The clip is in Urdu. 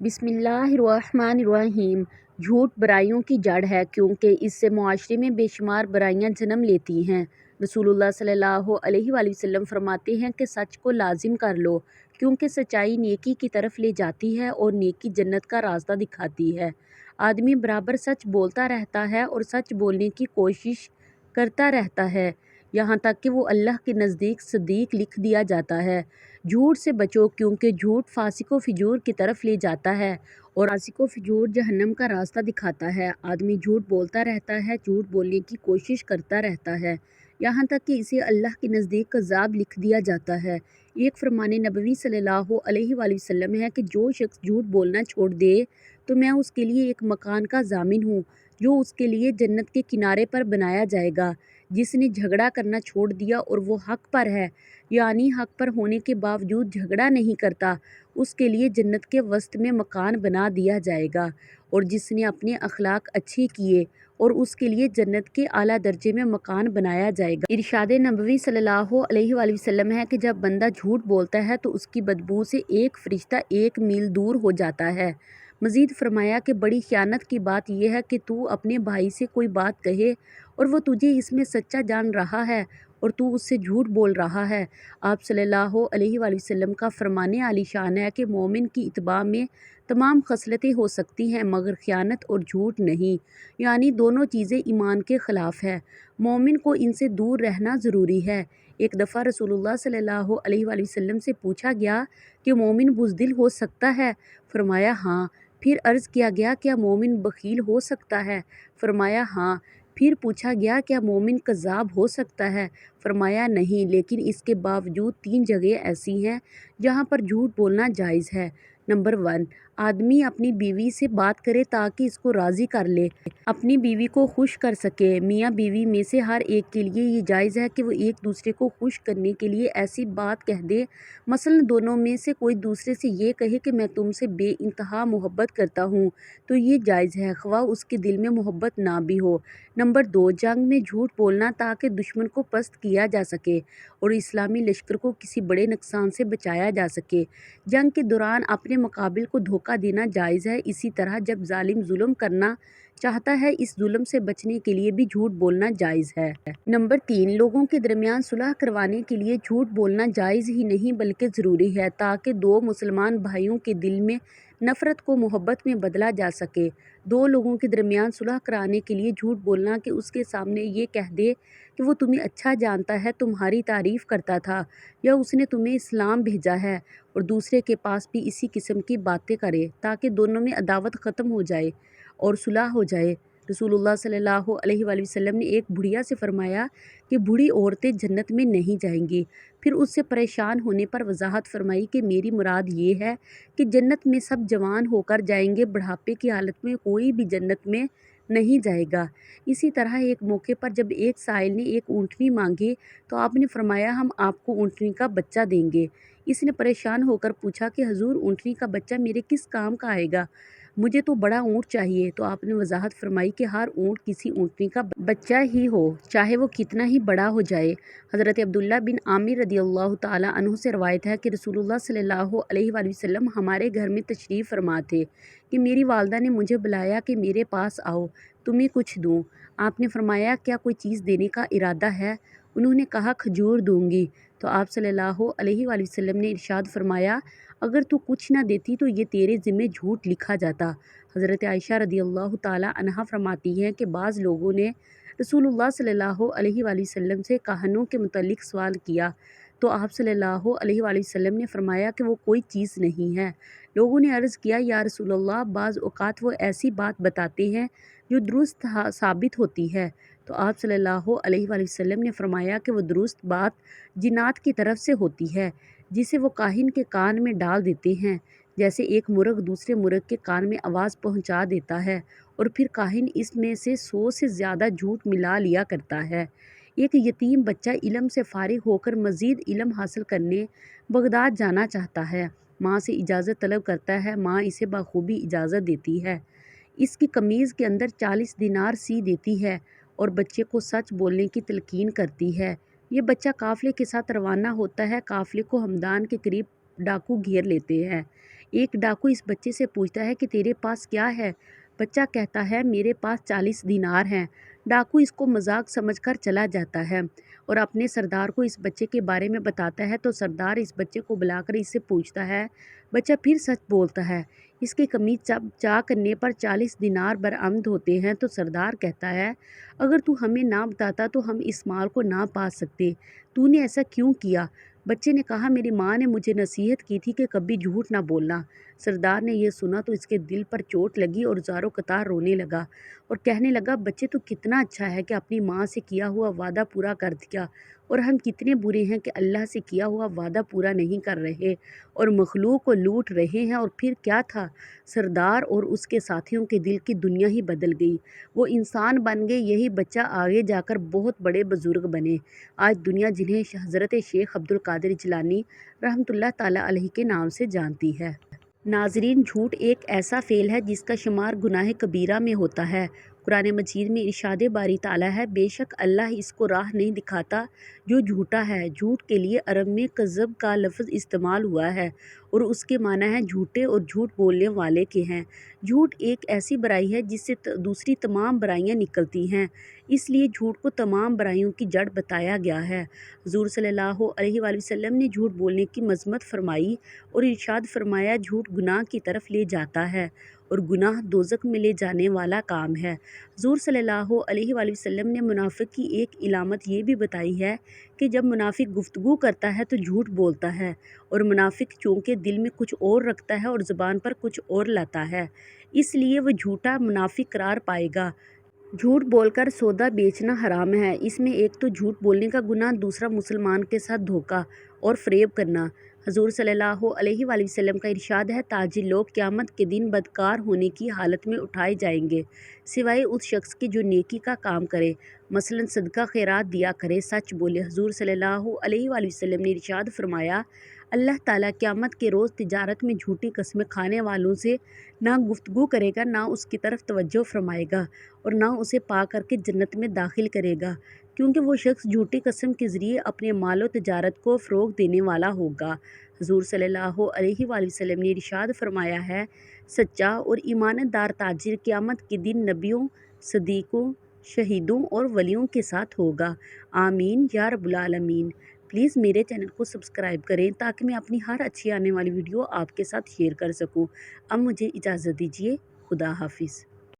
بسم اللہ الرحمن الرحیم۔ جھوٹ برائیوں کی جڑ ہے کیونکہ اس سے معاشرے میں بے شمار برائیاں جنم لیتی ہیں۔ رسول اللہ صلی اللہ علیہ وآلہ وسلم فرماتے ہیں کہ سچ کو لازم کر لو کیونکہ سچائی نیکی کی طرف لے جاتی ہے اور نیکی جنت کا راستہ دکھاتی ہے۔ آدمی برابر سچ بولتا رہتا ہے اور سچ بولنے کی کوشش کرتا رہتا ہے یہاں تک کہ وہ اللہ کے نزدیک صدیق لکھ دیا جاتا ہے۔ جھوٹ سے بچو کیونکہ جھوٹ فاسق و فجور کی طرف لے جاتا ہے اور فاسق و فجور جہنم کا راستہ دکھاتا ہے۔ آدمی جھوٹ بولتا رہتا ہے، جھوٹ بولنے کی کوشش کرتا رہتا ہے یہاں تک کہ اسے اللہ کے نزدیک کذاب لکھ دیا جاتا ہے۔ ایک فرمان نبوی صلی اللہ علیہ وآلہ وسلم ہے کہ جو شخص جھوٹ بولنا چھوڑ دے تو میں اس کے لیے ایک مکان کا ضامن ہوں جو اس کے لیے جنت کے کنارے پر بنایا جائے گا۔ جس نے جھگڑا کرنا چھوڑ دیا اور وہ حق پر ہے، یعنی حق پر ہونے کے باوجود جھگڑا نہیں کرتا، اس کے لیے جنت کے وسط میں مکان بنا دیا جائے گا۔ اور جس نے اپنے اخلاق اچھے کیے اور اس کے لیے جنت کے اعلیٰ درجے میں مکان بنایا جائے گا۔ ارشاد نبوی صلی اللہ علیہ وآلہ وسلم ہے کہ جب بندہ جھوٹ بولتا ہے تو اس کی بدبو سے ایک فرشتہ 1 میل دور ہو جاتا ہے۔ مزید فرمایا کہ بڑی خیانت کی بات یہ ہے کہ تو اپنے بھائی سے کوئی بات کہے اور وہ تجھے اس میں سچا جان رہا ہے اور تو اس سے جھوٹ بول رہا ہے۔ آپ صلی اللہ علیہ وآلہ وسلم کا فرمان عالی شان ہے کہ مومن کی اتباع میں تمام خصلتیں ہو سکتی ہیں مگر خیانت اور جھوٹ نہیں، یعنی دونوں چیزیں ایمان کے خلاف ہے۔ مومن کو ان سے دور رہنا ضروری ہے۔ ایک دفعہ رسول اللہ صلی اللہ علیہ وآلہ وسلم سے پوچھا گیا کہ مومن بزدل ہو سکتا ہے؟ فرمایا ہاں۔ پھر عرض کیا گیا کیا مومن بخیل ہو سکتا ہے؟ فرمایا ہاں۔ پھر پوچھا گیا کیا مومن کذاب ہو سکتا ہے؟ فرمایا نہیں، لیکن اس کے باوجود 3 جگہیں ایسی ہیں جہاں پر جھوٹ بولنا جائز ہے۔ نمبر 1، آدمی اپنی بیوی سے بات کرے تاکہ اس کو راضی کر لے، اپنی بیوی کو خوش کر سکے۔ میاں بیوی میں سے ہر ایک کے لیے یہ جائز ہے کہ وہ ایک دوسرے کو خوش کرنے کے لیے ایسی بات کہہ دے، مثلا دونوں میں سے کوئی دوسرے سے یہ کہے کہ میں تم سے بے انتہا محبت کرتا ہوں، تو یہ جائز ہے خواہ اس کے دل میں محبت نہ بھی ہو۔ نمبر 2، جنگ میں جھوٹ بولنا تاکہ دشمن کو پست کیا جا سکے اور اسلامی لشکر کو کسی بڑے نقصان سے بچایا جا سکے۔ جنگ کے دوران اپنے مقابل کو دھوکہ دینا جائز ہے۔ اسی طرح جب ظالم ظلم کرنا چاہتا ہے اس ظلم سے بچنے کے لیے بھی جھوٹ بولنا جائز ہے۔ نمبر 3، لوگوں کے درمیان صلح کروانے کے لیے جھوٹ بولنا جائز ہی نہیں بلکہ ضروری ہے تاکہ 2 مسلمان بھائیوں کے دل میں نفرت کو محبت میں بدلا جا سکے۔ 2 لوگوں کے درمیان صلح کرانے کے لیے جھوٹ بولنا کہ اس کے سامنے یہ کہہ دے کہ وہ تمہیں اچھا جانتا ہے، تمہاری تعریف کرتا تھا یا اس نے تمہیں اسلام بھیجا ہے، اور دوسرے کے پاس بھی اسی قسم کی باتیں کرے تاکہ دونوں میں عداوت ختم ہو جائے اور صلح ہو جائے۔ رسول اللہ صلی اللہ علیہ وآلہ وسلم نے ایک بڑھیا سے فرمایا کہ بوڑھی عورتیں جنت میں نہیں جائیں گی۔ پھر اس سے پریشان ہونے پر وضاحت فرمائی کہ میری مراد یہ ہے کہ جنت میں سب جوان ہو کر جائیں گے، بڑھاپے کی حالت میں کوئی بھی جنت میں نہیں جائے گا۔ اسی طرح ایک موقع پر جب ایک سائل نے ایک اونٹنی مانگی تو آپ نے فرمایا ہم آپ کو اونٹنی کا بچہ دیں گے۔ اس نے پریشان ہو کر پوچھا کہ حضور اونٹنی کا بچہ میرے کس کام کا آئے گا؟ مجھے تو بڑا اونٹ چاہیے۔ تو آپ نے وضاحت فرمائی کہ ہر اونٹ کسی اونٹنی کا بچہ ہی ہو، چاہے وہ کتنا ہی بڑا ہو جائے۔ حضرت عبداللہ بن عامر رضی اللہ تعالیٰ عنہ سے روایت ہے کہ رسول اللہ صلی اللہ علیہ وآلہ وسلم ہمارے گھر میں تشریف فرما تھے کہ میری والدہ نے مجھے بلایا کہ میرے پاس آؤ، تمہیں کچھ دوں۔ آپ نے فرمایا کیا کوئی چیز دینے کا ارادہ ہے؟ انہوں نے کہا کھجور دوں گی۔ تو آپ صلی اللہ علیہ وآلہ وسلم نے ارشاد فرمایا اگر تو کچھ نہ دیتی تو یہ تیرے ذمہ جھوٹ لکھا جاتا۔ حضرت عائشہ رضی اللہ تعالیٰ عنہا فرماتی ہیں کہ بعض لوگوں نے رسول اللہ صلی اللہ علیہ وآلہ وسلم سے کہنوں کے متعلق سوال کیا تو آپ صلی اللہ علیہ وآلہ وسلم نے فرمایا کہ وہ کوئی چیز نہیں ہے۔ لوگوں نے عرض کیا یا رسول اللہ بعض اوقات وہ ایسی بات بتاتے ہیں جو درست ثابت ہوتی ہے، تو آپ صلی اللہ علیہ وآلہ وسلم نے فرمایا کہ وہ درست بات جنات کی طرف سے ہوتی ہے جسے وہ کاہن کے کان میں ڈال دیتے ہیں، جیسے ایک مرغ دوسرے مرغ کے کان میں آواز پہنچا دیتا ہے اور پھر کاہن اس میں سے 100 سے زیادہ جھوٹ ملا لیا کرتا ہے۔ ایک یتیم بچہ علم سے فارغ ہو کر مزید علم حاصل کرنے بغداد جانا چاہتا ہے، ماں سے اجازت طلب کرتا ہے، ماں اسے بخوبی اجازت دیتی ہے، اس کی قمیض کے اندر 40 دینار سی دیتی ہے اور بچے کو سچ بولنے کی تلقین کرتی ہے۔ یہ بچہ قافلے کے ساتھ روانہ ہوتا ہے، قافلے کو ہمدان کے قریب ڈاکو گھیر لیتے ہیں۔ ایک ڈاکو اس بچے سے پوچھتا ہے کہ تیرے پاس کیا ہے؟ بچہ کہتا ہے میرے پاس 40 دینار ہیں۔ ڈاکو اس کو مذاق سمجھ کر چلا جاتا ہے اور اپنے سردار کو اس بچے کے بارے میں بتاتا ہے تو سردار اس بچے کو بلا کر اس سے پوچھتا ہے۔ بچہ پھر سچ بولتا ہے۔ اس کی قمیص چاک کرنے پر 40 دینار برآمد ہوتے ہیں تو سردار کہتا ہے اگر تو ہمیں نہ بتاتا تو ہم اس مال کو نہ پا سکتے، تو نے ایسا کیوں کیا؟ بچے نے کہا میری ماں نے مجھے نصیحت کی تھی کہ کبھی جھوٹ نہ بولنا۔ سردار نے یہ سنا تو اس کے دل پر چوٹ لگی اور زاروں قطار رونے لگا اور کہنے لگا بچے تو کتنا اچھا ہے کہ اپنی ماں سے کیا ہوا وعدہ پورا کر دیا، اور ہم کتنے برے ہیں کہ اللہ سے کیا ہوا وعدہ پورا نہیں کر رہے اور مخلوق کو لوٹ رہے ہیں۔ اور پھر کیا تھا؟ سردار اور اس کے ساتھیوں کے دل کی دنیا ہی بدل گئی، وہ انسان بن گئے۔ یہی بچہ آگے جا کر بہت بڑے بزرگ بنے۔ آج دنیا جنہیں حضرت شیخ عبد القادر جیلانی رحمۃ اللہ تعالیٰ علیہ کے نام سے جانتی ہے۔ ناظرین، جھوٹ ایک ایسا فعل ہے جس کا شمار گناہ کبیرہ میں ہوتا ہے۔ قرآن مجید میں ارشاد باری تعالیٰ ہے بے شک اللہ اس کو راہ نہیں دکھاتا جو جھوٹا ہے۔ جھوٹ کے لیے عرب میں کذب کا لفظ استعمال ہوا ہے اور اس کے معنی ہے جھوٹے اور جھوٹ بولنے والے کے ہیں۔ جھوٹ ایک ایسی برائی ہے جس سے دوسری تمام برائیاں نکلتی ہیں، اس لیے جھوٹ کو تمام برائیوں کی جڑ بتایا گیا ہے۔ حضور صلی اللہ علیہ وآلہ وسلم نے جھوٹ بولنے کی مذمت فرمائی اور ارشاد فرمایا جھوٹ گناہ کی طرف لے جاتا ہے اور گناہ دوزخ میں لے جانے والا کام ہے۔ حضور صلی اللہ علیہ وآلہ وسلم نے منافق کی ایک علامت یہ بھی بتائی ہے کہ جب منافق گفتگو کرتا ہے تو جھوٹ بولتا ہے، اور منافق چونکہ دل میں کچھ اور رکھتا ہے اور زبان پر کچھ اور لاتا ہے، اس لیے وہ جھوٹا منافق قرار پائے گا۔ جھوٹ بول کر سودا بیچنا حرام ہے۔ اس میں ایک تو جھوٹ بولنے کا گناہ، دوسرا مسلمان کے ساتھ دھوکہ اور فریب کرنا۔ حضور صلی اللہ علیہ وآلہ وسلم کا ارشاد ہے تاجر لوگ قیامت کے دن بدکار ہونے کی حالت میں اٹھائے جائیں گے سوائے اس شخص کے جو نیکی کا کام کرے، مثلاً صدقہ خیرات دیا کرے، سچ بولے۔ حضور صلی اللہ علیہ وآلہ وسلم نے ارشاد فرمایا اللہ تعالیٰ قیامت کے روز تجارت میں جھوٹی قسمیں کھانے والوں سے نہ گفتگو کرے گا، نہ اس کی طرف توجہ فرمائے گا اور نہ اسے پا کر کے جنت میں داخل کرے گا، کیونکہ وہ شخص جھوٹی قسم کے ذریعے اپنے مال و تجارت کو فروغ دینے والا ہوگا۔ حضور صلی اللہ علیہ وآلہ وسلم نے ارشاد فرمایا ہے سچا اور ایمانت دار تاجر قیامت کے دن نبیوں، صدیقوں، شہیدوں اور ولیوں کے ساتھ ہوگا۔ آمین یا رب العالمین۔ پلیز میرے چینل کو سبسکرائب کریں تاکہ میں اپنی ہر اچھی آنے والی ویڈیو آپ کے ساتھ شیئر کر سکوں۔ اب مجھے اجازت دیجیے۔ خدا حافظ۔